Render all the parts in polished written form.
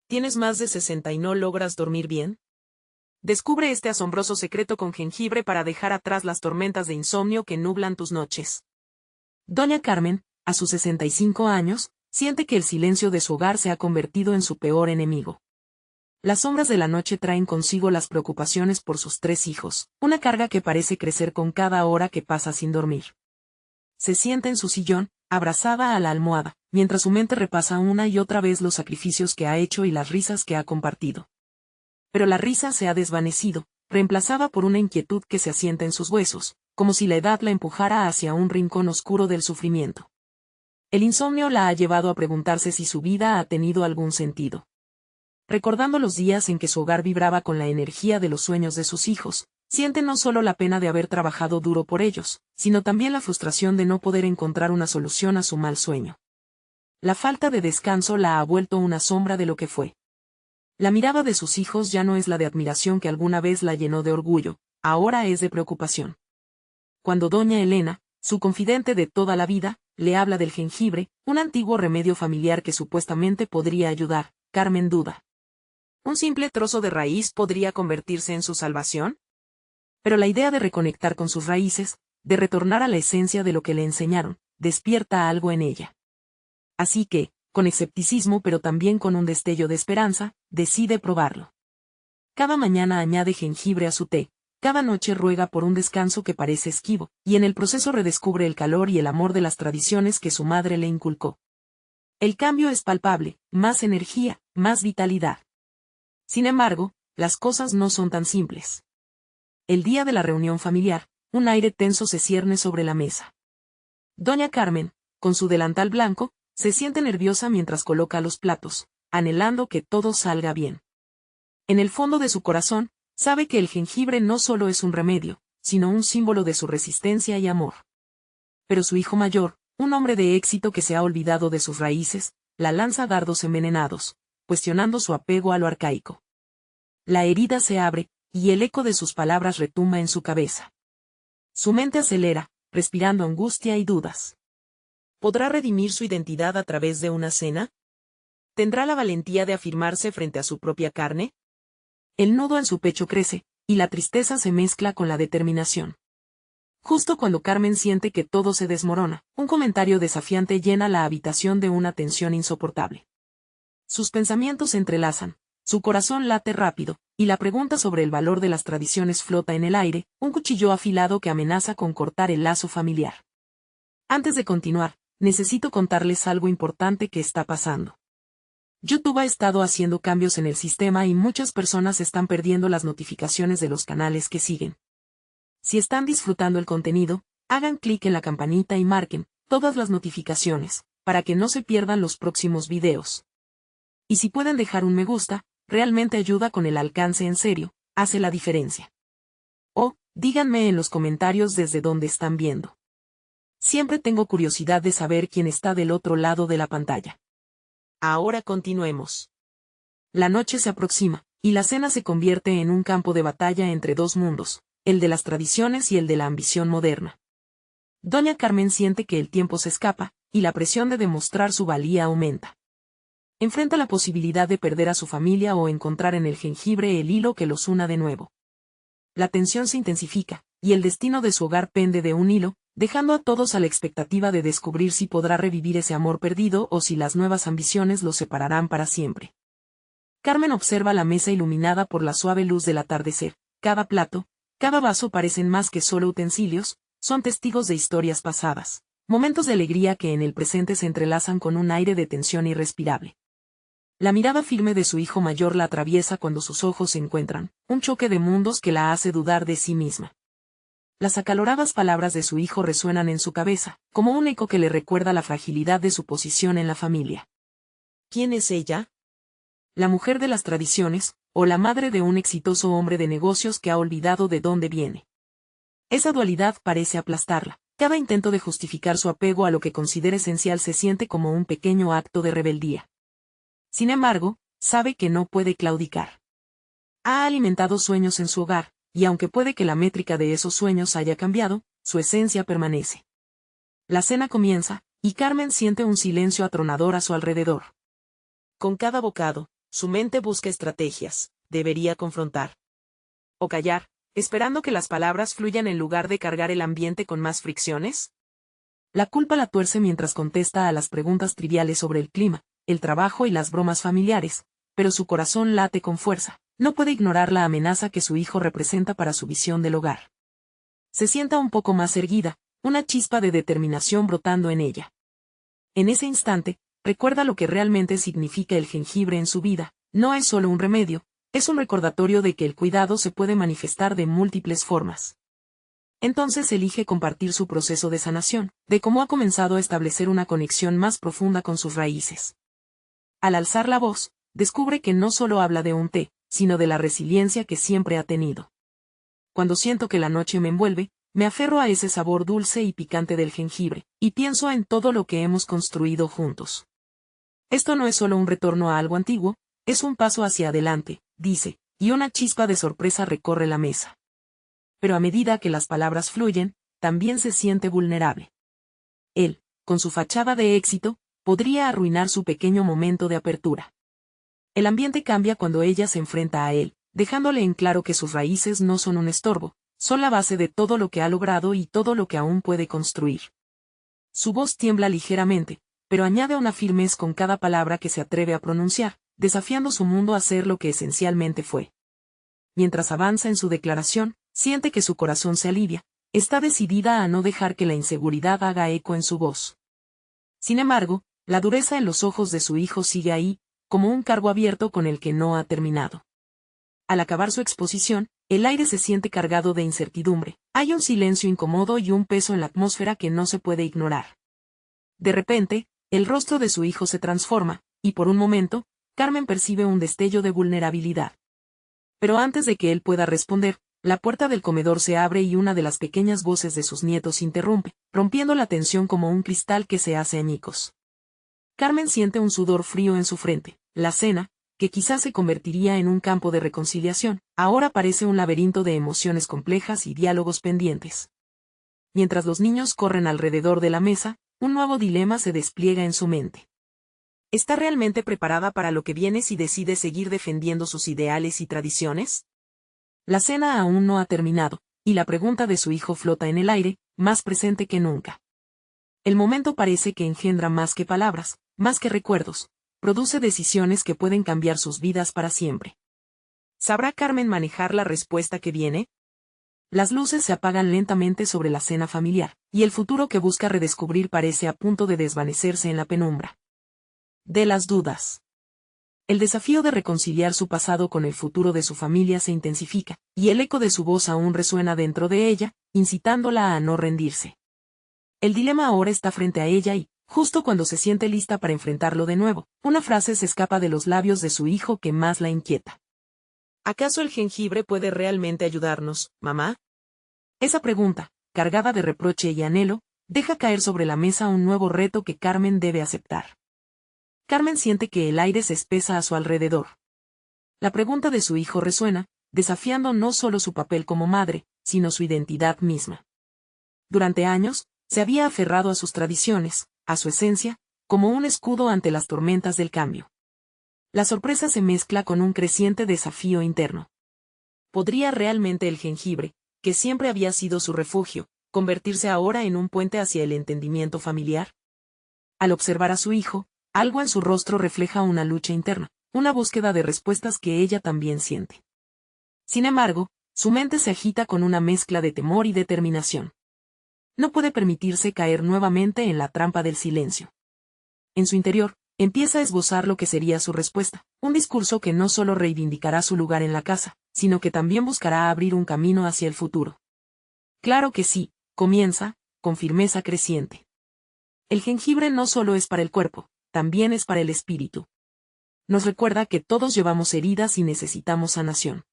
¿Tienes más de 60 y no logras dormir bien? Descubre este asombroso secreto con jengibre para dejar atrás las tormentas de insomnio que nublan tus noches. Doña Carmen, a sus 65 años, siente que el silencio de su hogar se ha convertido en su peor enemigo. Las sombras de la noche traen consigo las preocupaciones por sus 3 hijos, una carga que parece crecer con cada hora que pasa sin dormir. Se sienta en su sillón, abrazada a la almohada, mientras su mente repasa una y otra vez los sacrificios que ha hecho y las risas que ha compartido. Pero la risa se ha desvanecido, reemplazada por una inquietud que se asienta en sus huesos, como si la edad la empujara hacia un rincón oscuro del sufrimiento. El insomnio la ha llevado a preguntarse si su vida ha tenido algún sentido. Recordando los días en que su hogar vibraba con la energía de los sueños de sus hijos, siente no solo la pena de haber trabajado duro por ellos, sino también la frustración de no poder encontrar una solución a su mal sueño. La falta de descanso la ha vuelto una sombra de lo que fue. La mirada de sus hijos ya no es la de admiración que alguna vez la llenó de orgullo, ahora es de preocupación. Cuando doña Elena, su confidente de toda la vida, le habla del jengibre, un antiguo remedio familiar que supuestamente podría ayudar, Carmen duda. ¿Un simple trozo de raíz podría convertirse en su salvación? Pero la idea de reconectar con sus raíces, de retornar a la esencia de lo que le enseñaron, despierta algo en ella. Así que, con escepticismo pero también con un destello de esperanza, decide probarlo. Cada mañana añade jengibre a su té, cada noche ruega por un descanso que parece esquivo, y en el proceso redescubre el calor y el amor de las tradiciones que su madre le inculcó. El cambio es palpable, más energía, más vitalidad. Sin embargo, las cosas no son tan simples. El día de la reunión familiar, un aire tenso se cierne sobre la mesa. Doña Carmen, con su delantal blanco, se siente nerviosa mientras coloca los platos, anhelando que todo salga bien. En el fondo de su corazón, sabe que el jengibre no solo es un remedio, sino un símbolo de su resistencia y amor. Pero su hijo mayor, un hombre de éxito que se ha olvidado de sus raíces, la lanza dardos envenenados, cuestionando su apego a lo arcaico. La herida se abre, y el eco de sus palabras retumba en su cabeza. Su mente acelera, respirando angustia y dudas. ¿Podrá redimir su identidad a través de una cena? ¿Tendrá la valentía de afirmarse frente a su propia carne? El nudo en su pecho crece, y la tristeza se mezcla con la determinación. Justo cuando Carmen siente que todo se desmorona, un comentario desafiante llena la habitación de una tensión insoportable. Sus pensamientos se entrelazan, su corazón late rápido, y la pregunta sobre el valor de las tradiciones flota en el aire, un cuchillo afilado que amenaza con cortar el lazo familiar. Antes de continuar, necesito contarles algo importante que está pasando. YouTube ha estado haciendo cambios en el sistema y muchas personas están perdiendo las notificaciones de los canales que siguen. Si están disfrutando el contenido, hagan clic en la campanita y marquen todas las notificaciones, para que no se pierdan los próximos videos. Y si pueden dejar un me gusta, realmente ayuda con el alcance en serio, hace la diferencia. O, díganme en los comentarios desde dónde están viendo. Siempre tengo curiosidad de saber quién está del otro lado de la pantalla. Ahora continuemos. La noche se aproxima, y la cena se convierte en un campo de batalla entre dos mundos, el de las tradiciones y el de la ambición moderna. Doña Carmen siente que el tiempo se escapa, y la presión de demostrar su valía aumenta. Enfrenta la posibilidad de perder a su familia o encontrar en el jengibre el hilo que los una de nuevo. La tensión se intensifica, y el destino de su hogar pende de un hilo, dejando a todos a la expectativa de descubrir si podrá revivir ese amor perdido o si las nuevas ambiciones los separarán para siempre. Carmen observa la mesa iluminada por la suave luz del atardecer. Cada plato, cada vaso parecen más que solo utensilios, son testigos de historias pasadas, momentos de alegría que en el presente se entrelazan con un aire de tensión irrespirable. La mirada firme de su hijo mayor la atraviesa cuando sus ojos se encuentran, un choque de mundos que la hace dudar de sí misma. Las acaloradas palabras de su hijo resuenan en su cabeza, como un eco que le recuerda la fragilidad de su posición en la familia. ¿Quién es ella? La mujer de las tradiciones, o la madre de un exitoso hombre de negocios que ha olvidado de dónde viene. Esa dualidad parece aplastarla. Cada intento de justificar su apego a lo que considera esencial se siente como un pequeño acto de rebeldía. Sin embargo, sabe que no puede claudicar. Ha alimentado sueños en su hogar, y aunque puede que la métrica de esos sueños haya cambiado, su esencia permanece. La cena comienza, y Carmen siente un silencio atronador a su alrededor. Con cada bocado, Su mente busca estrategias, debería confrontar. O callar, esperando que las palabras fluyan en lugar de cargar el ambiente con más fricciones. La culpa la tuerce mientras contesta a las preguntas triviales sobre el clima, el trabajo y las bromas familiares, pero su corazón late con fuerza. No puede ignorar la amenaza que su hijo representa para su visión del hogar. Se sienta un poco más erguida, una chispa de determinación brotando en ella. En ese instante, recuerda lo que realmente significa el jengibre en su vida. No es solo un remedio, es un recordatorio de que el cuidado se puede manifestar de múltiples formas. Entonces elige compartir su proceso de sanación, de cómo ha comenzado a establecer una conexión más profunda con sus raíces. Al alzar la voz, descubre que no solo habla de un té, sino de la resiliencia que siempre ha tenido. Cuando siento que la noche me envuelve, me aferro a ese sabor dulce y picante del jengibre, y pienso en todo lo que hemos construido juntos. Esto no es solo un retorno a algo antiguo, es un paso hacia adelante, dice, y una chispa de sorpresa recorre la mesa. Pero a medida que las palabras fluyen, también se siente vulnerable. Él, con su fachada de éxito, podría arruinar su pequeño momento de apertura. El ambiente cambia cuando ella se enfrenta a él, dejándole en claro que sus raíces no son un estorbo, son la base de todo lo que ha logrado y todo lo que aún puede construir. Su voz tiembla ligeramente, pero añade una firmeza con cada palabra que se atreve a pronunciar, desafiando su mundo a ser lo que esencialmente fue. Mientras avanza en su declaración, siente que su corazón se alivia, está decidida a no dejar que la inseguridad haga eco en su voz. Sin embargo, la dureza en los ojos de su hijo sigue ahí, como un cargo abierto con el que no ha terminado. Al acabar su exposición, el aire se siente cargado de incertidumbre, hay un silencio incómodo y un peso en la atmósfera que no se puede ignorar. De repente, el rostro de su hijo se transforma, y por un momento, Carmen percibe un destello de vulnerabilidad. Pero antes de que él pueda responder, la puerta del comedor se abre y una de las pequeñas voces de sus nietos interrumpe, rompiendo la tensión como un cristal que se hace añicos. Carmen siente un sudor frío en su frente. La cena, que quizás se convertiría en un campo de reconciliación, ahora parece un laberinto de emociones complejas y diálogos pendientes. Mientras los niños corren alrededor de la mesa, un nuevo dilema se despliega en su mente. ¿Está realmente preparada para lo que viene si decide seguir defendiendo sus ideales y tradiciones? La cena aún no ha terminado, y la pregunta de su hijo flota en el aire, más presente que nunca. El momento parece que engendra más que palabras, más que recuerdos, produce decisiones que pueden cambiar sus vidas para siempre. ¿Sabrá Carmen manejar la respuesta que viene? Las luces se apagan lentamente sobre la cena familiar, y el futuro que busca redescubrir parece a punto de desvanecerse en la penumbra. De las dudas. El desafío de reconciliar su pasado con el futuro de su familia se intensifica, y el eco de su voz aún resuena dentro de ella, incitándola a no rendirse. El dilema ahora está frente a ella y, justo cuando se siente lista para enfrentarlo de nuevo, una frase se escapa de los labios de su hijo que más la inquieta. ¿Acaso el jengibre puede realmente ayudarnos, mamá? Esa pregunta, cargada de reproche y anhelo, deja caer sobre la mesa un nuevo reto que Carmen debe aceptar. Carmen siente que el aire se espesa a su alrededor. La pregunta de su hijo resuena, desafiando no solo su papel como madre, sino su identidad misma. Durante años, se había aferrado a sus tradiciones, a su esencia, como un escudo ante las tormentas del cambio. La sorpresa se mezcla con un creciente desafío interno. ¿Podría realmente el jengibre, que siempre había sido su refugio, convertirse ahora en un puente hacia el entendimiento familiar? Al observar a su hijo, algo en su rostro refleja una lucha interna, una búsqueda de respuestas que ella también siente. Sin embargo, su mente se agita con una mezcla de temor y determinación. No puede permitirse caer nuevamente en la trampa del silencio. En su interior, empieza a esbozar lo que sería su respuesta, un discurso que no solo reivindicará su lugar en la casa, sino que también buscará abrir un camino hacia el futuro. Claro que sí, comienza, con firmeza creciente. El jengibre no solo es para el cuerpo, también es para el espíritu. Nos recuerda que todos llevamos heridas y necesitamos sanación.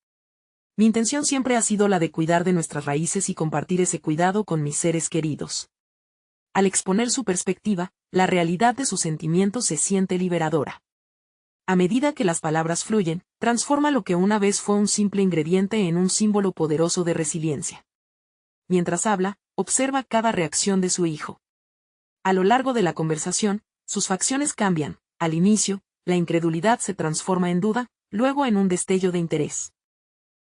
Mi intención siempre ha sido la de cuidar de nuestras raíces y compartir ese cuidado con mis seres queridos. Al exponer su perspectiva, la realidad de sus sentimientos se siente liberadora. A medida que las palabras fluyen, transforma lo que una vez fue un simple ingrediente en un símbolo poderoso de resiliencia. Mientras habla, observa cada reacción de su hijo. A lo largo de la conversación, sus facciones cambian, al inicio, la incredulidad se transforma en duda, luego en un destello de interés.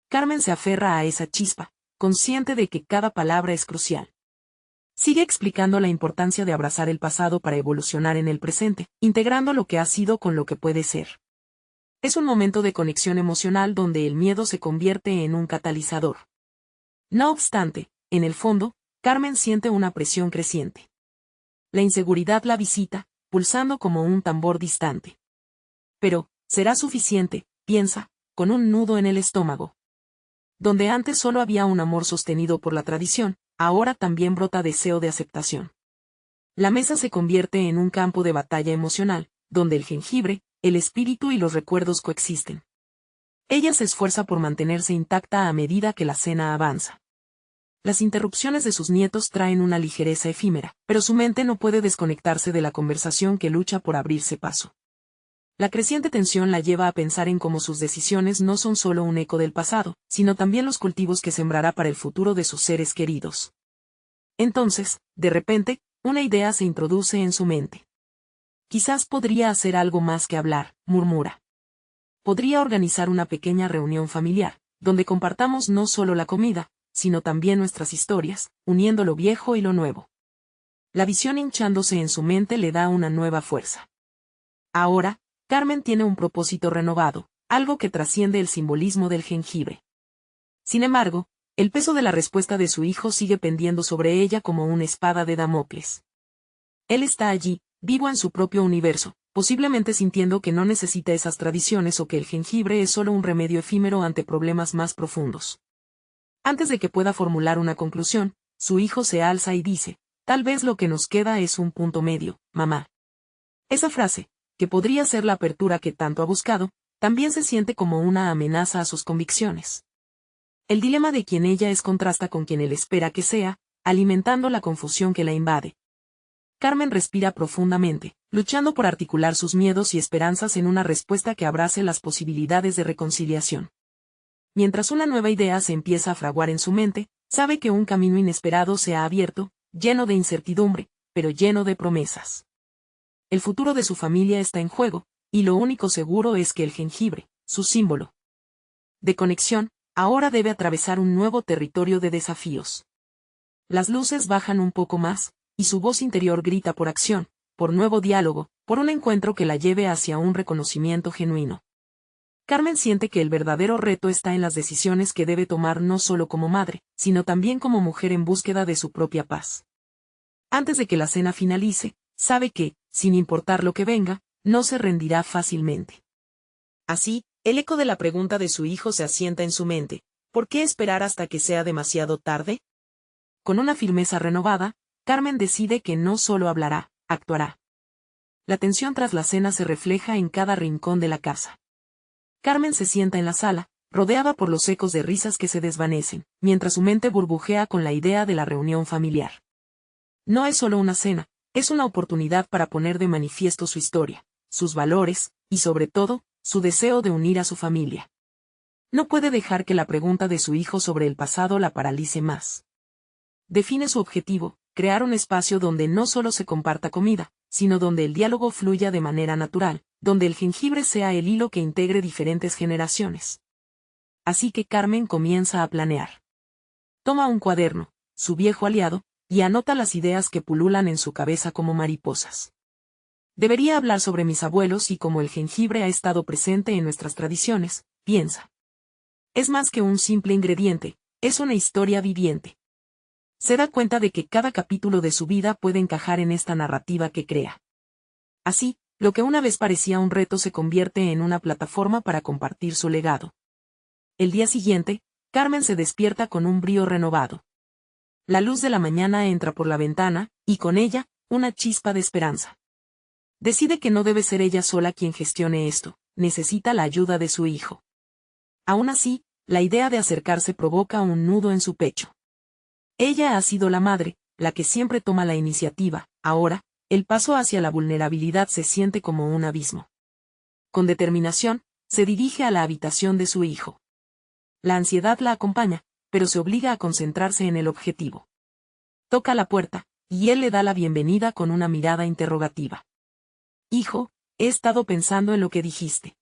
Carmen se aferra a esa chispa, consciente de que cada palabra es crucial. Sigue explicando la importancia de abrazar el pasado para evolucionar en el presente, integrando lo que ha sido con lo que puede ser. Es un momento de conexión emocional donde el miedo se convierte en un catalizador. No obstante, en el fondo, Carmen siente una presión creciente. La inseguridad la visita, pulsando como un tambor distante. Pero, será suficiente, piensa, con un nudo en el estómago. Donde antes solo había un amor sostenido por la tradición, ahora también brota deseo de aceptación. La mesa se convierte en un campo de batalla emocional, donde el jengibre, el espíritu y los recuerdos coexisten. Ella se esfuerza por mantenerse intacta a medida que la cena avanza. Las interrupciones de sus nietos traen una ligereza efímera, pero su mente no puede desconectarse de la conversación que lucha por abrirse paso. La creciente tensión la lleva a pensar en cómo sus decisiones no son solo un eco del pasado, sino también los cultivos que sembrará para el futuro de sus seres queridos. Entonces, de repente, una idea se introduce en su mente. Quizás podría hacer algo más que hablar, murmura. Podría organizar una pequeña reunión familiar, donde compartamos no solo la comida, sino también nuestras historias, uniendo lo viejo y lo nuevo. La visión hinchándose en su mente le da una nueva fuerza. Ahora, Carmen tiene un propósito renovado, algo que trasciende el simbolismo del jengibre. Sin embargo, el peso de la respuesta de su hijo sigue pendiendo sobre ella como una espada de Damocles. Él está allí, vivo en su propio universo, posiblemente sintiendo que no necesita esas tradiciones o que el jengibre es solo un remedio efímero ante problemas más profundos. Antes de que pueda formular una conclusión, su hijo se alza y dice, tal vez lo que nos queda es un punto medio, mamá. Esa frase, que podría ser la apertura que tanto ha buscado, también se siente como una amenaza a sus convicciones. El dilema de quien ella es contrasta con quien él espera que sea, alimentando la confusión que la invade. Carmen respira profundamente, luchando por articular sus miedos y esperanzas en una respuesta que abrace las posibilidades de reconciliación. Mientras una nueva idea se empieza a fraguar en su mente, sabe que un camino inesperado se ha abierto, lleno de incertidumbre, pero lleno de promesas. El futuro de su familia está en juego, y lo único seguro es que el jengibre, su símbolo de conexión, ahora debe atravesar un nuevo territorio de desafíos. Las luces bajan un poco más, y su voz interior grita por acción, por nuevo diálogo, por un encuentro que la lleve hacia un reconocimiento genuino. Carmen siente que el verdadero reto está en las decisiones que debe tomar no solo como madre, sino también como mujer en búsqueda de su propia paz. Antes de que la cena finalice, sabe que, sin importar lo que venga, no se rendirá fácilmente. Así, el eco de la pregunta de su hijo se asienta en su mente, ¿por qué esperar hasta que sea demasiado tarde? Con una firmeza renovada, Carmen decide que no solo hablará, actuará. La tensión tras la cena se refleja en cada rincón de la casa. Carmen se sienta en la sala, rodeada por los ecos de risas que se desvanecen, mientras su mente burbujea con la idea de la reunión familiar. No es solo una cena, es una oportunidad para poner de manifiesto su historia, sus valores, y sobre todo, su deseo de unir a su familia. No puede dejar que la pregunta de su hijo sobre el pasado la paralice más. Define su objetivo, crear un espacio donde no solo se comparta comida, sino donde el diálogo fluya de manera natural, donde el jengibre sea el hilo que integre diferentes generaciones. Así que Carmen comienza a planear. Toma un cuaderno, su viejo aliado, y anota las ideas que pululan en su cabeza como mariposas. Debería hablar sobre mis abuelos y cómo el jengibre ha estado presente en nuestras tradiciones, piensa. Es más que un simple ingrediente, es una historia viviente. Se da cuenta de que cada capítulo de su vida puede encajar en esta narrativa que crea. Así, lo que una vez parecía un reto se convierte en una plataforma para compartir su legado. El día siguiente, Carmen se despierta con un brío renovado. La luz de la mañana entra por la ventana, y con ella, una chispa de esperanza. Decide que no debe ser ella sola quien gestione esto, necesita la ayuda de su hijo. Aún así, la idea de acercarse provoca un nudo en su pecho. Ella ha sido la madre, la que siempre toma la iniciativa, ahora, el paso hacia la vulnerabilidad se siente como un abismo. Con determinación, se dirige a la habitación de su hijo. La ansiedad la acompaña, pero se obliga a concentrarse en el objetivo. Toca la puerta, y él le da la bienvenida con una mirada interrogativa. Hijo, he estado pensando en lo que dijiste.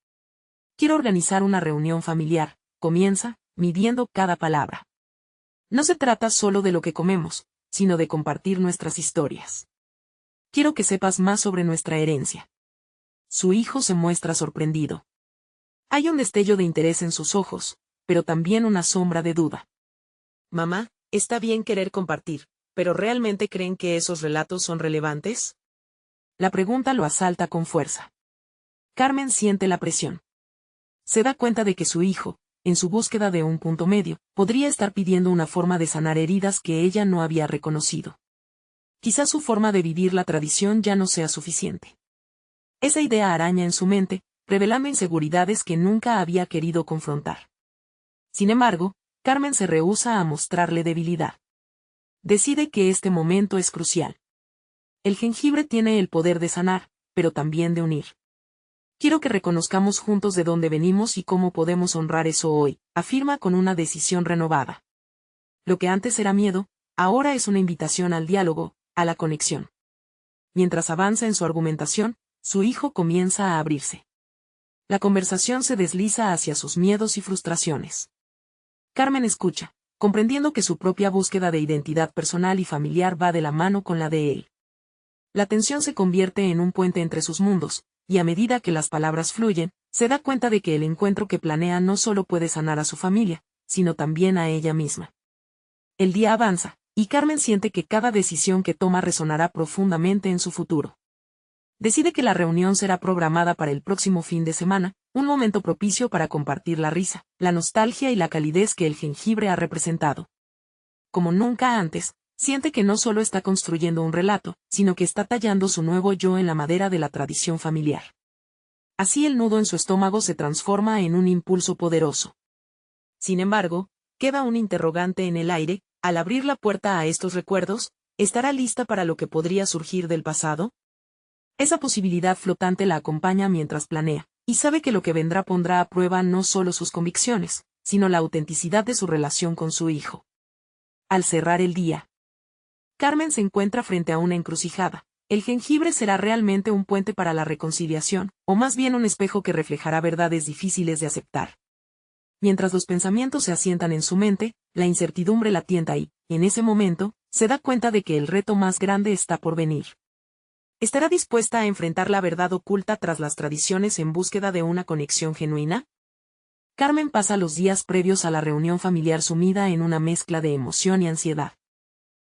Quiero organizar una reunión familiar, comienza, midiendo cada palabra. No se trata solo de lo que comemos, sino de compartir nuestras historias. Quiero que sepas más sobre nuestra herencia. Su hijo se muestra sorprendido. Hay un destello de interés en sus ojos, pero también una sombra de duda. Mamá, está bien querer compartir, ¿pero realmente creen que esos relatos son relevantes? La pregunta lo asalta con fuerza. Carmen siente la presión. Se da cuenta de que su hijo, en su búsqueda de un punto medio, podría estar pidiendo una forma de sanar heridas que ella no había reconocido. Quizás su forma de vivir la tradición ya no sea suficiente. Esa idea araña en su mente, revelando inseguridades que nunca había querido confrontar. Sin embargo, Carmen se rehúsa a mostrarle debilidad. Decide que este momento es crucial. El jengibre tiene el poder de sanar, pero también de unir. Quiero que reconozcamos juntos de dónde venimos y cómo podemos honrar eso hoy, afirma con una decisión renovada. Lo que antes era miedo, ahora es una invitación al diálogo, a la conexión. Mientras avanza en su argumentación, su hijo comienza a abrirse. La conversación se desliza hacia sus miedos y frustraciones. Carmen escucha, comprendiendo que su propia búsqueda de identidad personal y familiar va de la mano con la de él. La tensión se convierte en un puente entre sus mundos, y a medida que las palabras fluyen, se da cuenta de que el encuentro que planea no solo puede sanar a su familia, sino también a ella misma. El día avanza, y Carmen siente que cada decisión que toma resonará profundamente en su futuro. Decide que la reunión será programada para el próximo fin de semana, un momento propicio para compartir la risa, la nostalgia y la calidez que el jengibre ha representado. Como nunca antes, siente que no solo está construyendo un relato, sino que está tallando su nuevo yo en la madera de la tradición familiar. Así el nudo en su estómago se transforma en un impulso poderoso. Sin embargo, queda un interrogante en el aire: al abrir la puerta a estos recuerdos, ¿estará lista para lo que podría surgir del pasado? Esa posibilidad flotante la acompaña mientras planea, y sabe que lo que vendrá pondrá a prueba no solo sus convicciones, sino la autenticidad de su relación con su hijo. Al cerrar el día, Carmen se encuentra frente a una encrucijada. ¿El jengibre será realmente un puente para la reconciliación, o más bien un espejo que reflejará verdades difíciles de aceptar? Mientras los pensamientos se asientan en su mente, la incertidumbre la tienta y, en ese momento, se da cuenta de que el reto más grande está por venir. ¿Estará dispuesta a enfrentar la verdad oculta tras las tradiciones en búsqueda de una conexión genuina? Carmen pasa los días previos a la reunión familiar sumida en una mezcla de emoción y ansiedad.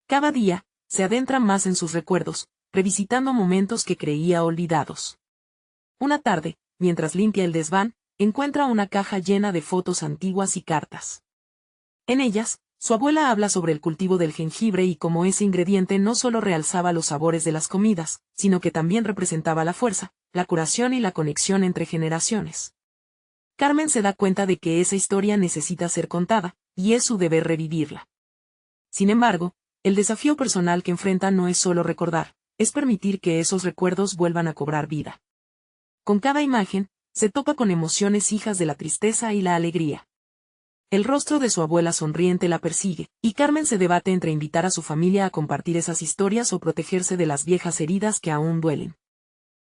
Cada día, se adentra más en sus recuerdos, revisitando momentos que creía olvidados. Una tarde, mientras limpia el desván, encuentra una caja llena de fotos antiguas y cartas. En ellas, su abuela habla sobre el cultivo del jengibre y cómo ese ingrediente no solo realzaba los sabores de las comidas, sino que también representaba la fuerza, la curación y la conexión entre generaciones. Carmen se da cuenta de que esa historia necesita ser contada, y es su deber revivirla. Sin embargo, el desafío personal que enfrenta no es solo recordar, es permitir que esos recuerdos vuelvan a cobrar vida. Con cada imagen, se topa con emociones hijas de la tristeza y la alegría. El rostro de su abuela sonriente la persigue, y Carmen se debate entre invitar a su familia a compartir esas historias o protegerse de las viejas heridas que aún duelen.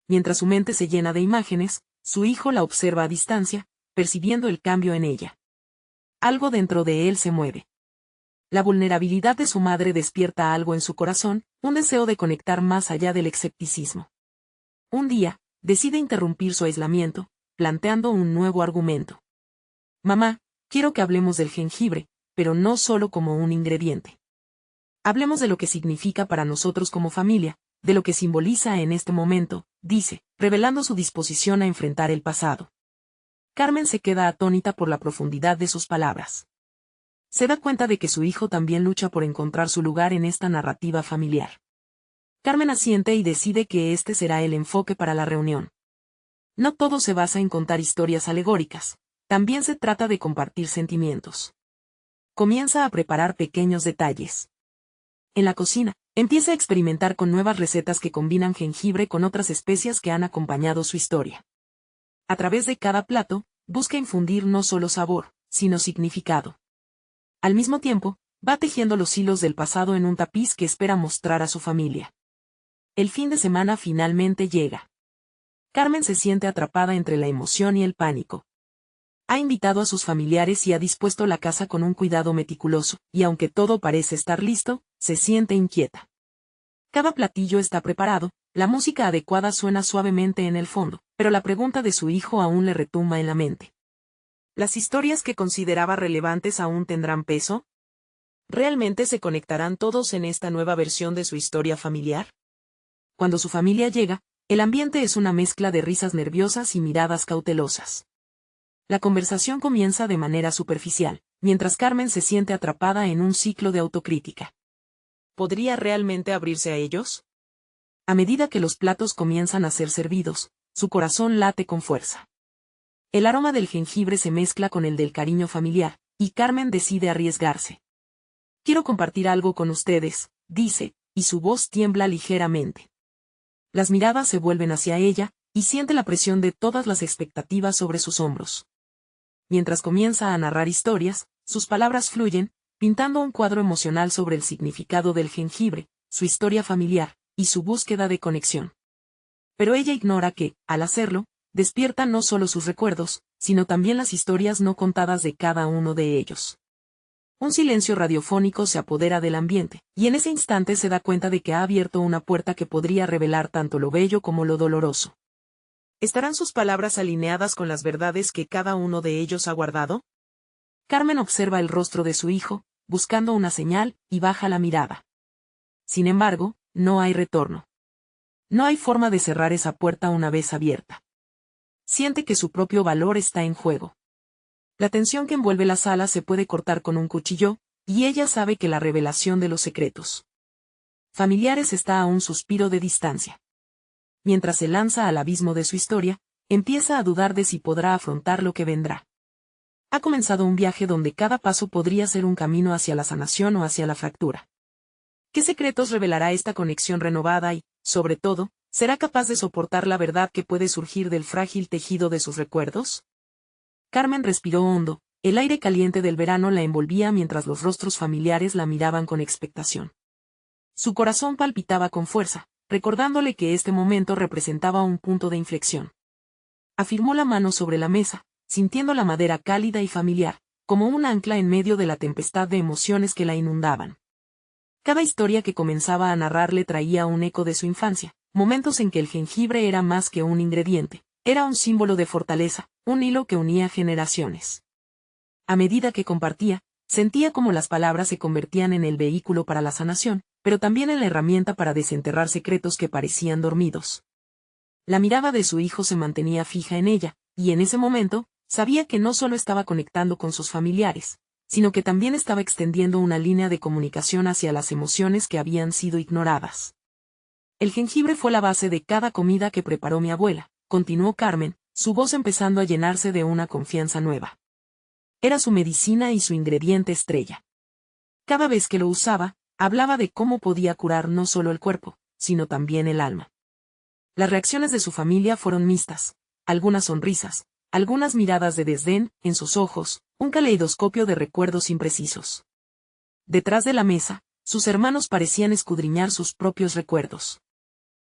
Mientras su mente se llena de imágenes, su hijo la observa a distancia, percibiendo el cambio en ella. Algo dentro de él se mueve. La vulnerabilidad de su madre despierta algo en su corazón, un deseo de conectar más allá del escepticismo. Un día, decide interrumpir su aislamiento, planteando un nuevo argumento. Mamá, quiero que hablemos del jengibre, pero no solo como un ingrediente. Hablemos de lo que significa para nosotros como familia, de lo que simboliza en este momento, dice, revelando su disposición a enfrentar el pasado. Carmen se queda atónita por la profundidad de sus palabras. Se da cuenta de que su hijo también lucha por encontrar su lugar en esta narrativa familiar. Carmen asiente y decide que este será el enfoque para la reunión. No todo se basa en contar historias alegóricas, también se trata de compartir sentimientos. Comienza a preparar pequeños detalles. En la cocina, empieza a experimentar con nuevas recetas que combinan jengibre con otras especias que han acompañado su historia. A través de cada plato, busca infundir no solo sabor, sino significado. Al mismo tiempo, va tejiendo los hilos del pasado en un tapiz que espera mostrar a su familia. El fin de semana finalmente llega. Carmen se siente atrapada entre la emoción y el pánico. Ha invitado a sus familiares y ha dispuesto la casa con un cuidado meticuloso, y aunque todo parece estar listo, se siente inquieta. Cada platillo está preparado, la música adecuada suena suavemente en el fondo, pero la pregunta de su hijo aún le retumba en la mente. ¿Las historias que consideraba relevantes aún tendrán peso? ¿Realmente se conectarán todos en esta nueva versión de su historia familiar? Cuando su familia llega, el ambiente es una mezcla de risas nerviosas y miradas cautelosas. La conversación comienza de manera superficial, mientras Carmen se siente atrapada en un ciclo de autocrítica. ¿Podría realmente abrirse a ellos? A medida que los platos comienzan a ser servidos, su corazón late con fuerza. El aroma del jengibre se mezcla con el del cariño familiar, y Carmen decide arriesgarse. Quiero compartir algo con ustedes, dice, y su voz tiembla ligeramente. Las miradas se vuelven hacia ella, y siente la presión de todas las expectativas sobre sus hombros. Mientras comienza a narrar historias, sus palabras fluyen, pintando un cuadro emocional sobre el significado del jengibre, su historia familiar, y su búsqueda de conexión. Pero ella ignora que, al hacerlo, despierta no solo sus recuerdos, sino también las historias no contadas de cada uno de ellos. Un silencio radiofónico se apodera del ambiente, y en ese instante se da cuenta de que ha abierto una puerta que podría revelar tanto lo bello como lo doloroso. ¿Estarán sus palabras alineadas con las verdades que cada uno de ellos ha guardado? Carmen observa el rostro de su hijo, buscando una señal, y baja la mirada. Sin embargo, no hay retorno. No hay forma de cerrar esa puerta una vez abierta. Siente que su propio valor está en juego. La tensión que envuelve la sala se puede cortar con un cuchillo, y ella sabe que la revelación de los secretos familiares está a un suspiro de distancia. Mientras se lanza al abismo de su historia, empieza a dudar de si podrá afrontar lo que vendrá. Ha comenzado un viaje donde cada paso podría ser un camino hacia la sanación o hacia la fractura. ¿Qué secretos revelará esta conexión renovada y, sobre todo, será capaz de soportar la verdad que puede surgir del frágil tejido de sus recuerdos? Carmen respiró hondo, el aire caliente del verano la envolvía mientras los rostros familiares la miraban con expectación. Su corazón palpitaba con fuerza, recordándole que este momento representaba un punto de inflexión. Afirmó la mano sobre la mesa, sintiendo la madera cálida y familiar, como un ancla en medio de la tempestad de emociones que la inundaban. Cada historia que comenzaba a narrarle traía un eco de su infancia, momentos en que el jengibre era más que un ingrediente, era un símbolo de fortaleza, un hilo que unía generaciones. A medida que compartía, sentía como las palabras se convertían en el vehículo para la sanación, pero también en la herramienta para desenterrar secretos que parecían dormidos. La mirada de su hijo se mantenía fija en ella, y en ese momento, sabía que no solo estaba conectando con sus familiares, sino que también estaba extendiendo una línea de comunicación hacia las emociones que habían sido ignoradas. El jengibre fue la base de cada comida que preparó mi abuela, continuó Carmen, su voz empezando a llenarse de una confianza nueva. Era su medicina y su ingrediente estrella. Cada vez que lo usaba, hablaba de cómo podía curar no solo el cuerpo, sino también el alma. Las reacciones de su familia fueron mixtas, algunas sonrisas, algunas miradas de desdén, en sus ojos, un caleidoscopio de recuerdos imprecisos. Detrás de la mesa, sus hermanos parecían escudriñar sus propios recuerdos.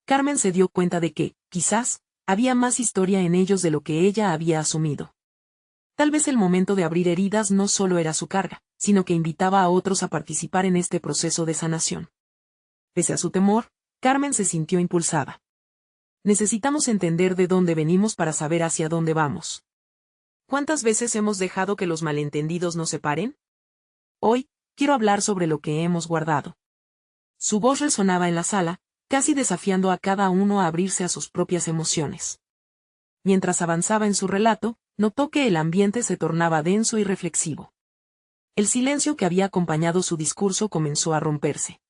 Carmen se dio cuenta de que, quizás, había más historia en ellos de lo que ella había asumido. Tal vez el momento de abrir heridas no solo era su carga, sino que invitaba a otros a participar en este proceso de sanación. Pese a su temor, Carmen se sintió impulsada. Necesitamos entender de dónde venimos para saber hacia dónde vamos. ¿Cuántas veces hemos dejado que los malentendidos nos separen? Hoy, quiero hablar sobre lo que hemos guardado. Su voz resonaba en la sala, casi desafiando a cada uno a abrirse a sus propias emociones. Mientras avanzaba en su relato, notó que el ambiente se tornaba denso y reflexivo. El silencio que había acompañado su discurso comenzó a romperse.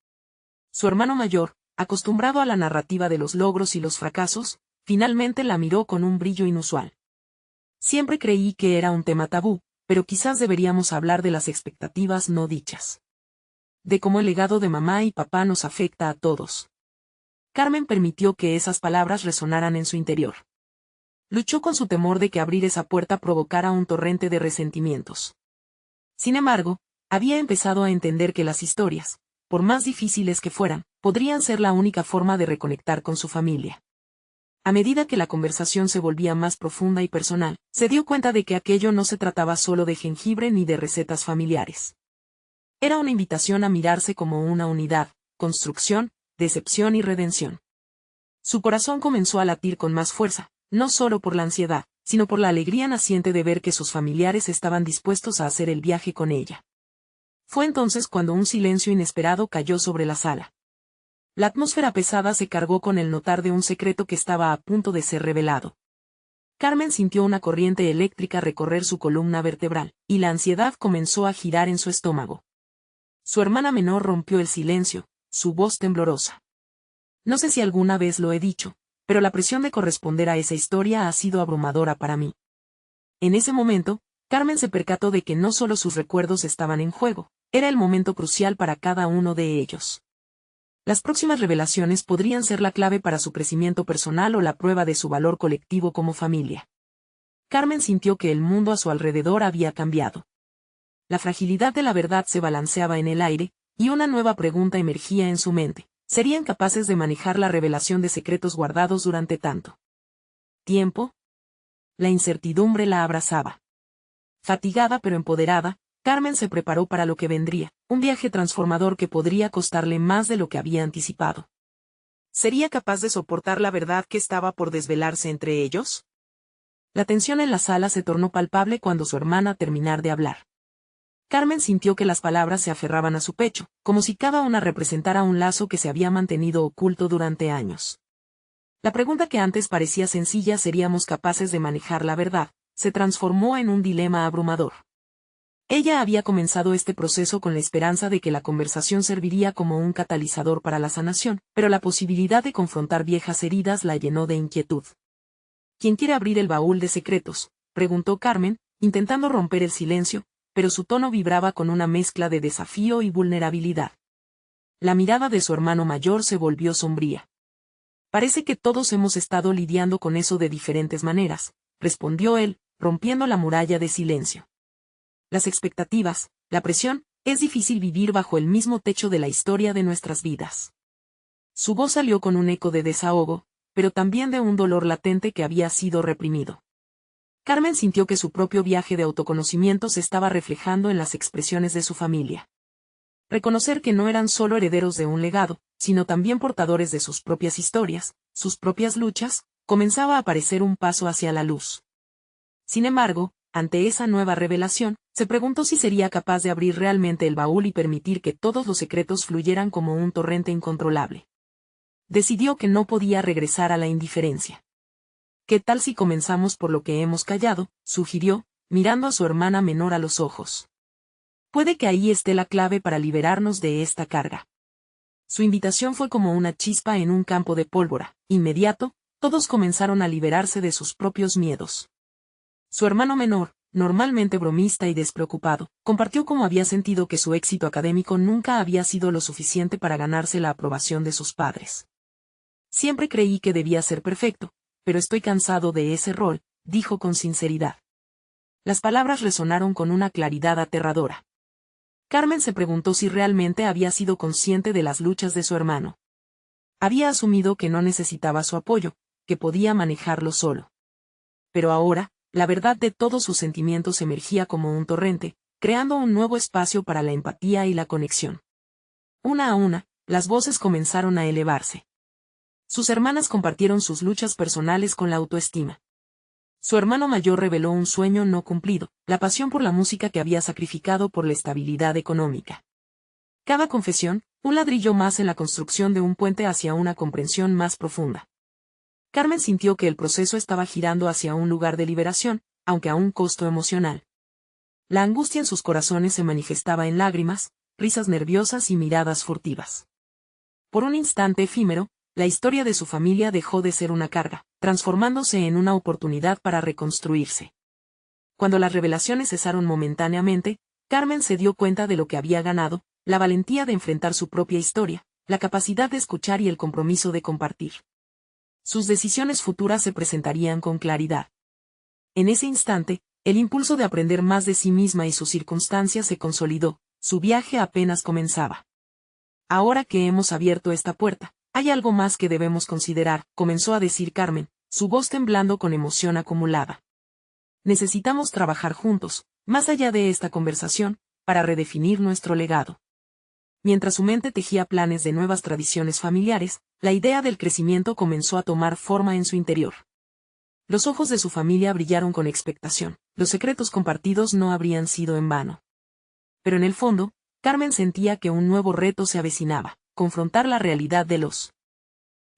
Su hermano mayor, acostumbrado a la narrativa de los logros y los fracasos, finalmente la miró con un brillo inusual. Siempre creí que era un tema tabú, pero quizás deberíamos hablar de las expectativas no dichas. De cómo el legado de mamá y papá nos afecta a todos. Carmen permitió que esas palabras resonaran en su interior. Luchó con su temor de que abrir esa puerta provocara un torrente de resentimientos. Sin embargo, había empezado a entender que las historias, por más difíciles que fueran, podrían ser la única forma de reconectar con su familia. A medida que la conversación se volvía más profunda y personal, se dio cuenta de que aquello no se trataba solo de jengibre ni de recetas familiares. Era una invitación a mirarse como una unidad, construcción, decepción y redención. Su corazón comenzó a latir con más fuerza, no solo por la ansiedad, sino por la alegría naciente de ver que sus familiares estaban dispuestos a hacer el viaje con ella. Fue entonces cuando un silencio inesperado cayó sobre la sala. La atmósfera pesada se cargó con el notar de un secreto que estaba a punto de ser revelado. Carmen sintió una corriente eléctrica recorrer su columna vertebral, y la ansiedad comenzó a girar en su estómago. Su hermana menor rompió el silencio, su voz temblorosa. No sé si alguna vez lo he dicho, pero la presión de corresponder a esa historia ha sido abrumadora para mí. En ese momento, Carmen se percató de que no solo sus recuerdos estaban en juego, era el momento crucial para cada uno de ellos. Las próximas revelaciones podrían ser la clave para su crecimiento personal o la prueba de su valor colectivo como familia. Carmen sintió que el mundo a su alrededor había cambiado. La fragilidad de la verdad se balanceaba en el aire, y una nueva pregunta emergía en su mente. ¿Serían capaces de manejar la revelación de secretos guardados durante tanto tiempo? La incertidumbre la abrazaba. Fatigada pero empoderada, Carmen se preparó para lo que vendría, un viaje transformador que podría costarle más de lo que había anticipado. ¿Sería capaz de soportar la verdad que estaba por desvelarse entre ellos? La tensión en la sala se tornó palpable cuando su hermana terminara de hablar. Carmen sintió que las palabras se aferraban a su pecho, como si cada una representara un lazo que se había mantenido oculto durante años. La pregunta que antes parecía sencilla, ¿seríamos capaces de manejar la verdad?, se transformó en un dilema abrumador. Ella había comenzado este proceso con la esperanza de que la conversación serviría como un catalizador para la sanación, pero la posibilidad de confrontar viejas heridas la llenó de inquietud. ¿Quién quiere abrir el baúl de secretos?, preguntó Carmen, intentando romper el silencio, pero su tono vibraba con una mezcla de desafío y vulnerabilidad. La mirada de su hermano mayor se volvió sombría. Parece que todos hemos estado lidiando con eso de diferentes maneras, respondió él, rompiendo la muralla de silencio. Las expectativas, la presión, es difícil vivir bajo el mismo techo de la historia de nuestras vidas. Su voz salió con un eco de desahogo, pero también de un dolor latente que había sido reprimido. Carmen sintió que su propio viaje de autoconocimiento se estaba reflejando en las expresiones de su familia. Reconocer que no eran solo herederos de un legado, sino también portadores de sus propias historias, sus propias luchas, comenzaba a parecer un paso hacia la luz. Sin embargo, ante esa nueva revelación, se preguntó si sería capaz de abrir realmente el baúl y permitir que todos los secretos fluyeran como un torrente incontrolable. Decidió que no podía regresar a la indiferencia. ¿Qué tal si comenzamos por lo que hemos callado?, sugirió, mirando a su hermana menor a los ojos. Puede que ahí esté la clave para liberarnos de esta carga. Su invitación fue como una chispa en un campo de pólvora. Inmediato, todos comenzaron a liberarse de sus propios miedos. Su hermano menor, normalmente bromista y despreocupado, compartió cómo había sentido que su éxito académico nunca había sido lo suficiente para ganarse la aprobación de sus padres. Siempre creí que debía ser perfecto, pero estoy cansado de ese rol, dijo con sinceridad. Las palabras resonaron con una claridad aterradora. Carmen se preguntó si realmente había sido consciente de las luchas de su hermano. Había asumido que no necesitaba su apoyo, que podía manejarlo solo. Pero ahora, la verdad de todos sus sentimientos emergía como un torrente, creando un nuevo espacio para la empatía y la conexión. Una a una, las voces comenzaron a elevarse. Sus hermanas compartieron sus luchas personales con la autoestima. Su hermano mayor reveló un sueño no cumplido, la pasión por la música que había sacrificado por la estabilidad económica. Cada confesión, un ladrillo más en la construcción de un puente hacia una comprensión más profunda. Carmen sintió que el proceso estaba girando hacia un lugar de liberación, aunque a un costo emocional. La angustia en sus corazones se manifestaba en lágrimas, risas nerviosas y miradas furtivas. Por un instante efímero, la historia de su familia dejó de ser una carga, transformándose en una oportunidad para reconstruirse. Cuando las revelaciones cesaron momentáneamente, Carmen se dio cuenta de lo que había ganado, la valentía de enfrentar su propia historia, la capacidad de escuchar y el compromiso de compartir. Sus decisiones futuras se presentarían con claridad. En ese instante, el impulso de aprender más de sí misma y sus circunstancias se consolidó, su viaje apenas comenzaba. Ahora que hemos abierto esta puerta, Hay algo más que debemos considerar, comenzó a decir Carmen, su voz temblando con emoción acumulada. Necesitamos trabajar juntos, más allá de esta conversación, para redefinir nuestro legado. Mientras su mente tejía planes de nuevas tradiciones familiares, la idea del crecimiento comenzó a tomar forma en su interior. Los ojos de su familia brillaron con expectación, los secretos compartidos no habrían sido en vano. Pero en el fondo, Carmen sentía que un nuevo reto se avecinaba, confrontar la realidad de los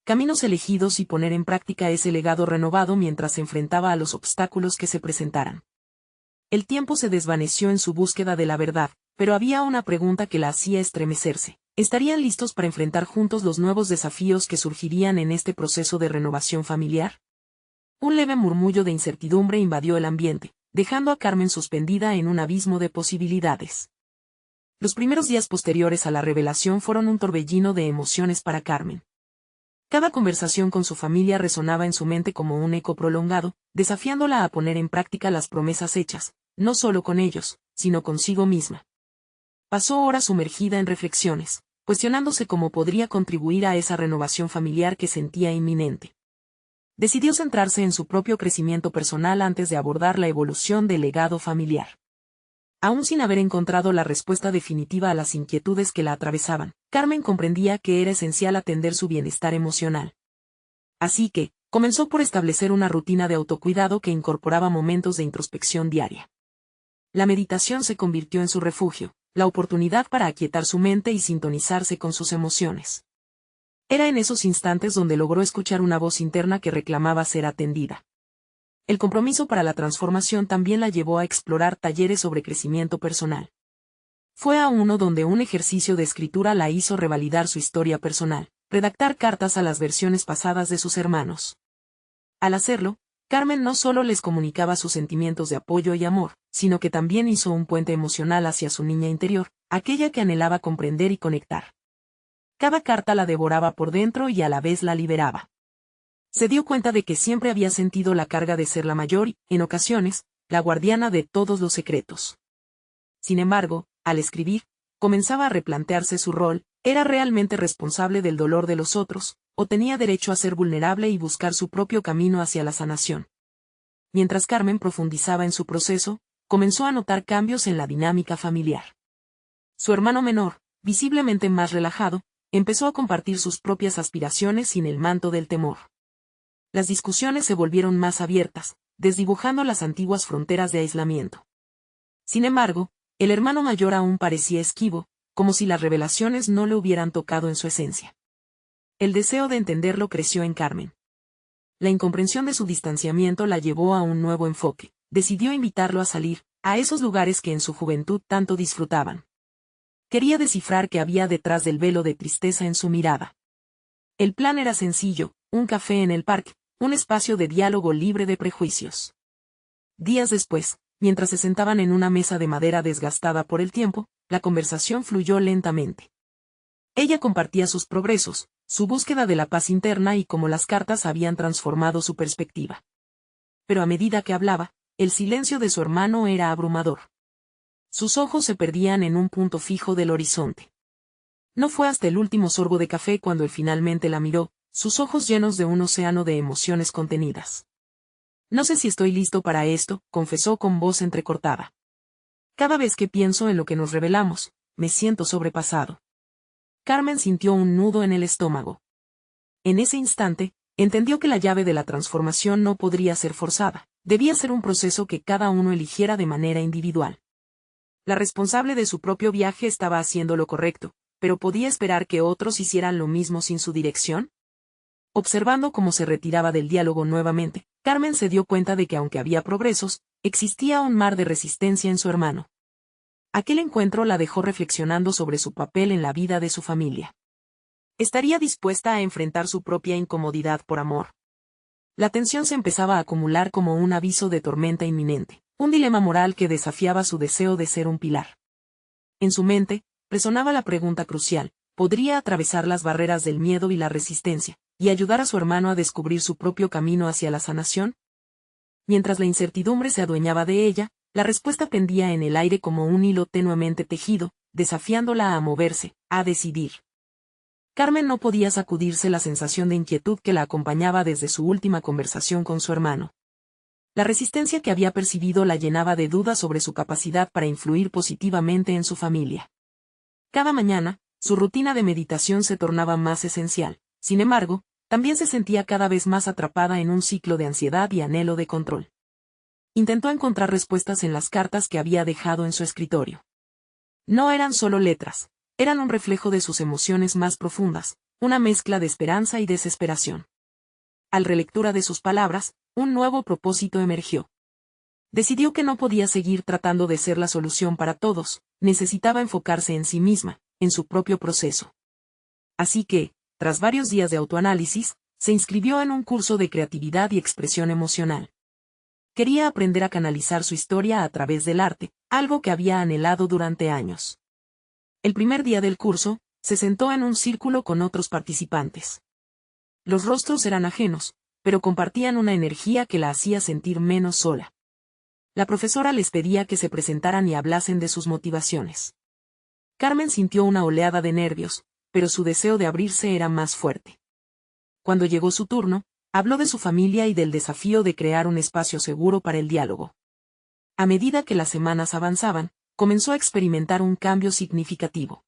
caminos elegidos y poner en práctica ese legado renovado mientras se enfrentaba a los obstáculos que se presentaran. El tiempo se desvaneció en su búsqueda de la verdad, pero había una pregunta que la hacía estremecerse. ¿Estarían listos para enfrentar juntos los nuevos desafíos que surgirían en este proceso de renovación familiar? Un leve murmullo de incertidumbre invadió el ambiente, dejando a Carmen suspendida en un abismo de posibilidades. Los primeros días posteriores a la revelación fueron un torbellino de emociones para Carmen. Cada conversación con su familia resonaba en su mente como un eco prolongado, desafiándola a poner en práctica las promesas hechas, no solo con ellos, sino consigo misma. Pasó horas sumergida en reflexiones, cuestionándose cómo podría contribuir a esa renovación familiar que sentía inminente. Decidió centrarse en su propio crecimiento personal antes de abordar la evolución del legado familiar. Aún sin haber encontrado la respuesta definitiva a las inquietudes que la atravesaban, Carmen comprendía que era esencial atender su bienestar emocional. Así que, comenzó por establecer una rutina de autocuidado que incorporaba momentos de introspección diaria. La meditación se convirtió en su refugio, la oportunidad para aquietar su mente y sintonizarse con sus emociones. Era en esos instantes donde logró escuchar una voz interna que reclamaba ser atendida. El compromiso para la transformación también la llevó a explorar talleres sobre crecimiento personal. Fue a uno donde un ejercicio de escritura la hizo revalidar su historia personal, redactar cartas a las versiones pasadas de sus hermanos. Al hacerlo, Carmen no solo les comunicaba sus sentimientos de apoyo y amor, sino que también hizo un puente emocional hacia su niña interior, aquella que anhelaba comprender y conectar. Cada carta la devoraba por dentro y a la vez la liberaba. Se dio cuenta de que siempre había sentido la carga de ser la mayor y, en ocasiones, la guardiana de todos los secretos. Sin embargo, al escribir, comenzaba a replantearse su rol, ¿era realmente responsable del dolor de los otros, o tenía derecho a ser vulnerable y buscar su propio camino hacia la sanación? Mientras Carmen profundizaba en su proceso, comenzó a notar cambios en la dinámica familiar. Su hermano menor, visiblemente más relajado, empezó a compartir sus propias aspiraciones sin el manto del temor. Las discusiones se volvieron más abiertas, desdibujando las antiguas fronteras de aislamiento. Sin embargo, el hermano mayor aún parecía esquivo, como si las revelaciones no le hubieran tocado en su esencia. El deseo de entenderlo creció en Carmen. La incomprensión de su distanciamiento la llevó a un nuevo enfoque. Decidió invitarlo a salir, a esos lugares que en su juventud tanto disfrutaban. Quería descifrar qué había detrás del velo de tristeza en su mirada. El plan era sencillo, un café en el parque, un espacio de diálogo libre de prejuicios. Días después, mientras se sentaban en una mesa de madera desgastada por el tiempo, la conversación fluyó lentamente. Ella compartía sus progresos, su búsqueda de la paz interna y cómo las cartas habían transformado su perspectiva. Pero a medida que hablaba, el silencio de su hermano era abrumador. Sus ojos se perdían en un punto fijo del horizonte. No fue hasta el último sorbo de café cuando él finalmente la miró, sus ojos llenos de un océano de emociones contenidas. No sé si estoy listo para esto, confesó con voz entrecortada. Cada vez que pienso en lo que nos revelamos, me siento sobrepasado. Carmen sintió un nudo en el estómago. En ese instante, entendió que la llave de la transformación no podría ser forzada, debía ser un proceso que cada uno eligiera de manera individual. La responsable de su propio viaje estaba haciendo lo correcto, pero ¿podía esperar que otros hicieran lo mismo sin su dirección? Observando cómo se retiraba del diálogo nuevamente, Carmen se dio cuenta de que aunque había progresos, existía un mar de resistencia en su hermano. Aquel encuentro la dejó reflexionando sobre su papel en la vida de su familia. ¿Estaría dispuesta a enfrentar su propia incomodidad por amor? La tensión se empezaba a acumular como un aviso de tormenta inminente, un dilema moral que desafiaba su deseo de ser un pilar. En su mente, resonaba la pregunta crucial, ¿podría atravesar las barreras del miedo y la resistencia, y ayudar a su hermano a descubrir su propio camino hacia la sanación? Mientras la incertidumbre se adueñaba de ella, la respuesta pendía en el aire como un hilo tenuemente tejido, desafiándola a moverse, a decidir. Carmen no podía sacudirse la sensación de inquietud que la acompañaba desde su última conversación con su hermano. La resistencia que había percibido la llenaba de dudas sobre su capacidad para influir positivamente en su familia. Cada mañana, su rutina de meditación se tornaba más esencial. Sin embargo, también se sentía cada vez más atrapada en un ciclo de ansiedad y anhelo de control. Intentó encontrar respuestas en las cartas que había dejado en su escritorio. No eran solo letras, eran un reflejo de sus emociones más profundas, una mezcla de esperanza y desesperación. Al relectura de sus palabras, un nuevo propósito emergió. Decidió que no podía seguir tratando de ser la solución para todos, necesitaba enfocarse en sí misma, en su propio proceso. Así que, tras varios días de autoanálisis, se inscribió en un curso de creatividad y expresión emocional. Quería aprender a canalizar su historia a través del arte, algo que había anhelado durante años. El primer día del curso, se sentó en un círculo con otros participantes. Los rostros eran ajenos, pero compartían una energía que la hacía sentir menos sola. La profesora les pedía que se presentaran y hablasen de sus motivaciones. Carmen sintió una oleada de nervios, pero su deseo de abrirse era más fuerte. Cuando llegó su turno, habló de su familia y del desafío de crear un espacio seguro para el diálogo. A medida que las semanas avanzaban, comenzó a experimentar un cambio significativo.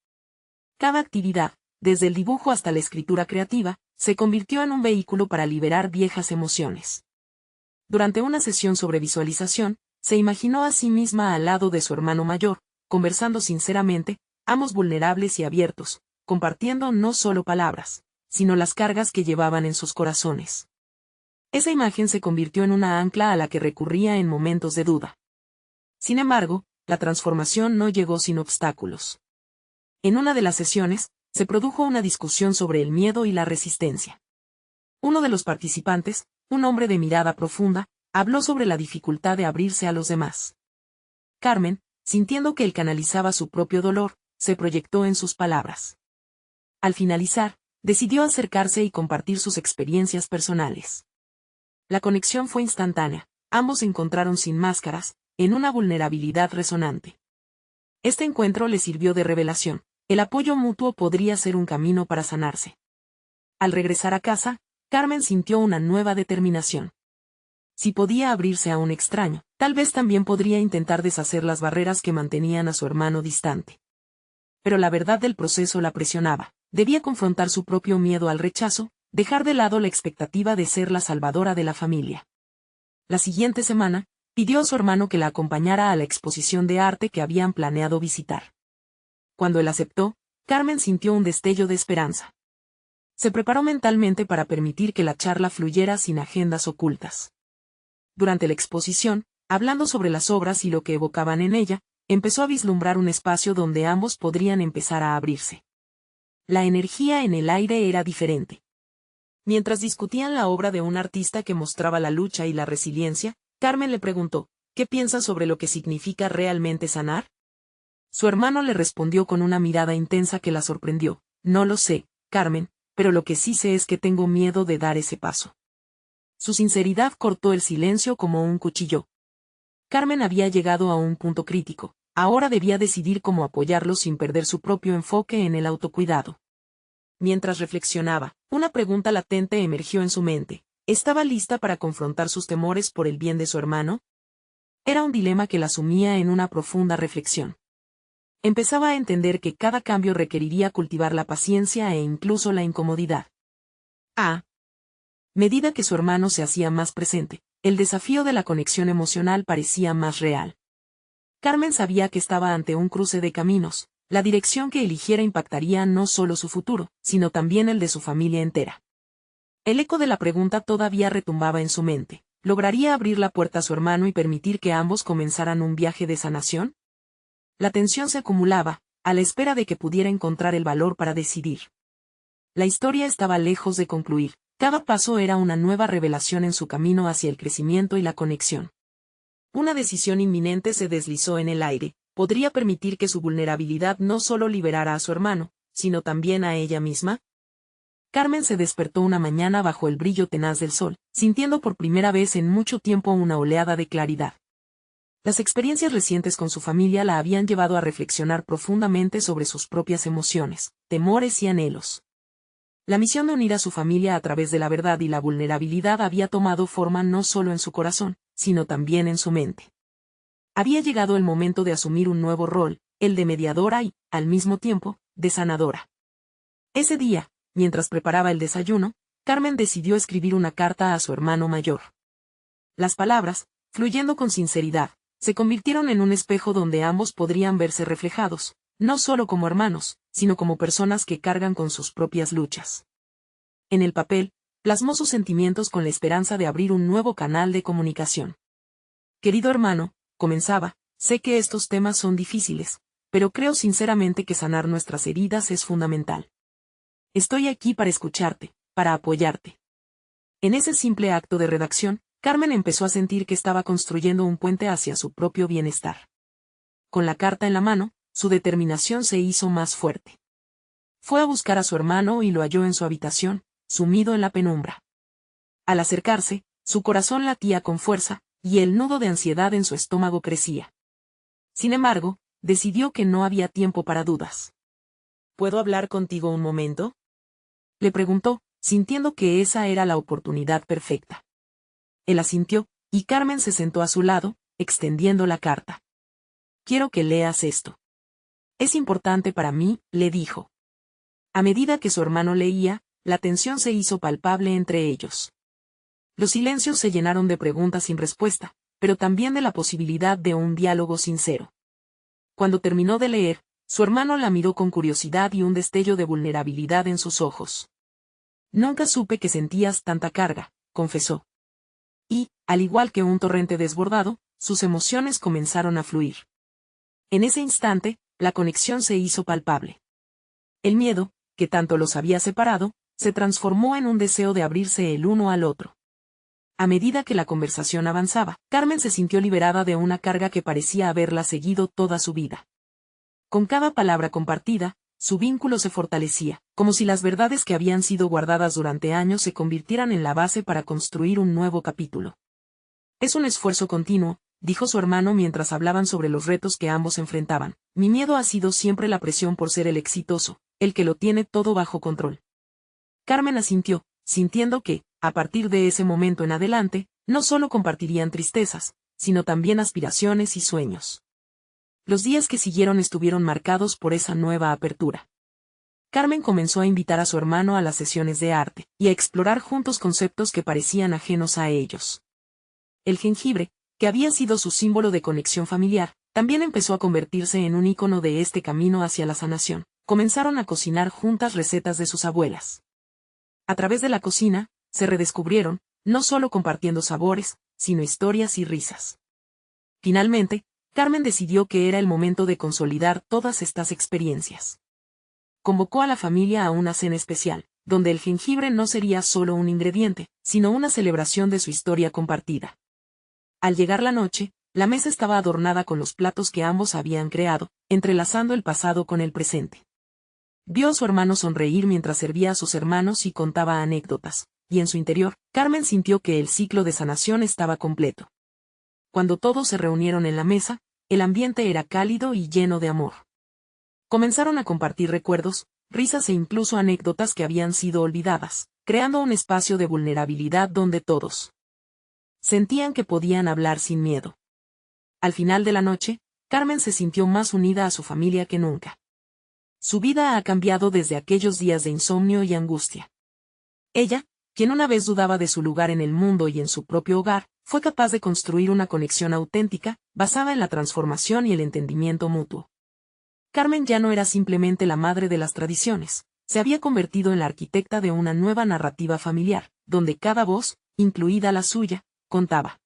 Cada actividad, desde el dibujo hasta la escritura creativa, se convirtió en un vehículo para liberar viejas emociones. Durante una sesión sobre visualización, se imaginó a sí misma al lado de su hermano mayor, conversando sinceramente, ambos vulnerables y abiertos, compartiendo no solo palabras, sino las cargas que llevaban en sus corazones. Esa imagen se convirtió en una ancla a la que recurría en momentos de duda. Sin embargo, la transformación no llegó sin obstáculos. En una de las sesiones, se produjo una discusión sobre el miedo y la resistencia. Uno de los participantes, un hombre de mirada profunda, habló sobre la dificultad de abrirse a los demás. Carmen, sintiendo que él canalizaba su propio dolor, se proyectó en sus palabras. Al finalizar, decidió acercarse y compartir sus experiencias personales. La conexión fue instantánea, ambos se encontraron sin máscaras, en una vulnerabilidad resonante. Este encuentro le sirvió de revelación, el apoyo mutuo podría ser un camino para sanarse. Al regresar a casa, Carmen sintió una nueva determinación. Si podía abrirse a un extraño, tal vez también podría intentar deshacer las barreras que mantenían a su hermano distante. Pero la verdad del proceso la presionaba, debía confrontar su propio miedo al rechazo, dejar de lado la expectativa de ser la salvadora de la familia. La siguiente semana, pidió a su hermano que la acompañara a la exposición de arte que habían planeado visitar. Cuando él aceptó, Carmen sintió un destello de esperanza. Se preparó mentalmente para permitir que la charla fluyera sin agendas ocultas. Durante la exposición, hablando sobre las obras y lo que evocaban en ella, empezó a vislumbrar un espacio donde ambos podrían empezar a abrirse. La energía en el aire era diferente. Mientras discutían la obra de un artista que mostraba la lucha y la resiliencia, Carmen le preguntó, ¿qué piensas sobre lo que significa realmente sanar? Su hermano le respondió con una mirada intensa que la sorprendió, no lo sé, Carmen, pero lo que sí sé es que tengo miedo de dar ese paso. Su sinceridad cortó el silencio como un cuchillo. Carmen había llegado a un punto crítico, ahora debía decidir cómo apoyarlo sin perder su propio enfoque en el autocuidado. Mientras reflexionaba, una pregunta latente emergió en su mente. ¿Estaba lista para confrontar sus temores por el bien de su hermano? Era un dilema que la sumía en una profunda reflexión. Empezaba a entender que cada cambio requeriría cultivar la paciencia e incluso la incomodidad. A medida que su hermano se hacía más presente, el desafío de la conexión emocional parecía más real. Carmen sabía que estaba ante un cruce de caminos, la dirección que eligiera impactaría no solo su futuro, sino también el de su familia entera. El eco de la pregunta todavía retumbaba en su mente. ¿Lograría abrir la puerta a su hermano y permitir que ambos comenzaran un viaje de sanación? La tensión se acumulaba, a la espera de que pudiera encontrar el valor para decidir. La historia estaba lejos de concluir, cada paso era una nueva revelación en su camino hacia el crecimiento y la conexión. Una decisión inminente se deslizó en el aire, ¿podría permitir que su vulnerabilidad no solo liberara a su hermano, sino también a ella misma? Carmen se despertó una mañana bajo el brillo tenaz del sol, sintiendo por primera vez en mucho tiempo una oleada de claridad. Las experiencias recientes con su familia la habían llevado a reflexionar profundamente sobre sus propias emociones, temores y anhelos. La misión de unir a su familia a través de la verdad y la vulnerabilidad había tomado forma no solo en su corazón, sino también en su mente. Había llegado el momento de asumir un nuevo rol, el de mediadora y, al mismo tiempo, de sanadora. Ese día, mientras preparaba el desayuno, Carmen decidió escribir una carta a su hermano mayor. Las palabras, fluyendo con sinceridad, se convirtieron en un espejo donde ambos podrían verse reflejados, no solo como hermanos, sino como personas que cargan con sus propias luchas. En el papel, plasmó sus sentimientos con la esperanza de abrir un nuevo canal de comunicación. Querido hermano, comenzaba, sé que estos temas son difíciles, pero creo sinceramente que sanar nuestras heridas es fundamental. Estoy aquí para escucharte, para apoyarte. En ese simple acto de redacción, Carmen empezó a sentir que estaba construyendo un puente hacia su propio bienestar. Con la carta en la mano, su determinación se hizo más fuerte. Fue a buscar a su hermano y lo halló en su habitación, sumido en la penumbra. Al acercarse, su corazón latía con fuerza, y el nudo de ansiedad en su estómago crecía. Sin embargo, decidió que no había tiempo para dudas. ¿Puedo hablar contigo un momento?, le preguntó, sintiendo que esa era la oportunidad perfecta. Él asintió, y Carmen se sentó a su lado, extendiendo la carta. Quiero que leas esto. Es importante para mí, le dijo. A medida que su hermano leía, la tensión se hizo palpable entre ellos. Los silencios se llenaron de preguntas sin respuesta, pero también de la posibilidad de un diálogo sincero. Cuando terminó de leer, su hermano la miró con curiosidad y un destello de vulnerabilidad en sus ojos. Nunca supe que sentías tanta carga, confesó. Y, al igual que un torrente desbordado, sus emociones comenzaron a fluir. En ese instante, la conexión se hizo palpable. El miedo, que tanto los había separado, se transformó en un deseo de abrirse el uno al otro. A medida que la conversación avanzaba, Carmen se sintió liberada de una carga que parecía haberla seguido toda su vida. Con cada palabra compartida, su vínculo se fortalecía, como si las verdades que habían sido guardadas durante años se convirtieran en la base para construir un nuevo capítulo. Es un esfuerzo continuo, dijo su hermano mientras hablaban sobre los retos que ambos enfrentaban. Mi miedo ha sido siempre la presión por ser el exitoso, el que lo tiene todo bajo control. Carmen asintió, sintiendo que, a partir de ese momento en adelante, no solo compartirían tristezas, sino también aspiraciones y sueños. Los días que siguieron estuvieron marcados por esa nueva apertura. Carmen comenzó a invitar a su hermano a las sesiones de arte, y a explorar juntos conceptos que parecían ajenos a ellos. El jengibre, que había sido su símbolo de conexión familiar, también empezó a convertirse en un ícono de este camino hacia la sanación. Comenzaron a cocinar juntas recetas de sus abuelas. A través de la cocina, se redescubrieron, no solo compartiendo sabores, sino historias y risas. Finalmente, Carmen decidió que era el momento de consolidar todas estas experiencias. Convocó a la familia a una cena especial, donde el jengibre no sería solo un ingrediente, sino una celebración de su historia compartida. Al llegar la noche, la mesa estaba adornada con los platos que ambos habían creado, entrelazando el pasado con el presente. Vio a su hermano sonreír mientras servía a sus hermanos y contaba anécdotas, y en su interior, Carmen sintió que el ciclo de sanación estaba completo. Cuando todos se reunieron en la mesa, el ambiente era cálido y lleno de amor. Comenzaron a compartir recuerdos, risas e incluso anécdotas que habían sido olvidadas, creando un espacio de vulnerabilidad donde todos sentían que podían hablar sin miedo. Al final de la noche, Carmen se sintió más unida a su familia que nunca. Su vida ha cambiado desde aquellos días de insomnio y angustia. Ella, quien una vez dudaba de su lugar en el mundo y en su propio hogar, fue capaz de construir una conexión auténtica, basada en la transformación y el entendimiento mutuo. Carmen ya no era simplemente la madre de las tradiciones, se había convertido en la arquitecta de una nueva narrativa familiar, donde cada voz, incluida la suya, contaba.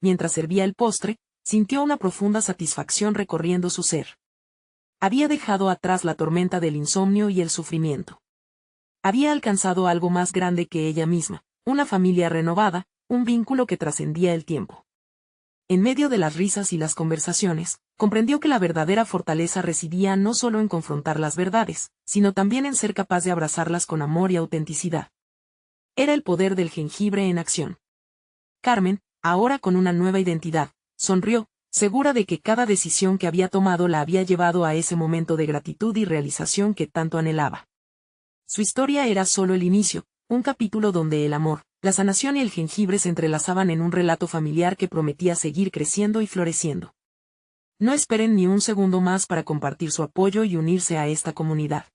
Mientras servía el postre, sintió una profunda satisfacción recorriendo su ser. Había dejado atrás la tormenta del insomnio y el sufrimiento. Había alcanzado algo más grande que ella misma, una familia renovada, un vínculo que trascendía el tiempo. En medio de las risas y las conversaciones, comprendió que la verdadera fortaleza residía no solo en confrontar las verdades, sino también en ser capaz de abrazarlas con amor y autenticidad. Era el poder del jengibre en acción. Carmen, ahora con una nueva identidad, sonrió, segura de que cada decisión que había tomado la había llevado a ese momento de gratitud y realización que tanto anhelaba. Su historia era solo el inicio, un capítulo donde el amor, la sanación y el jengibre se entrelazaban en un relato familiar que prometía seguir creciendo y floreciendo. No esperen ni un segundo más para compartir su apoyo y unirse a esta comunidad.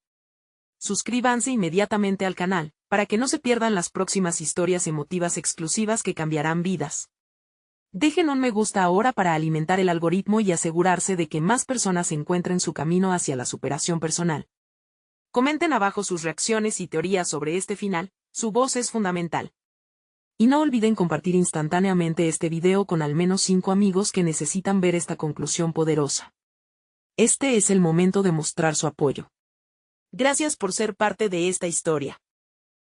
Suscríbanse inmediatamente al canal, para que no se pierdan las próximas historias emotivas exclusivas que cambiarán vidas. Dejen un me gusta ahora para alimentar el algoritmo y asegurarse de que más personas encuentren su camino hacia la superación personal. Comenten abajo sus reacciones y teorías sobre este final, su voz es fundamental. Y no olviden compartir instantáneamente este video con al menos 5 amigos que necesitan ver esta conclusión poderosa. Este es el momento de mostrar su apoyo. Gracias por ser parte de esta historia.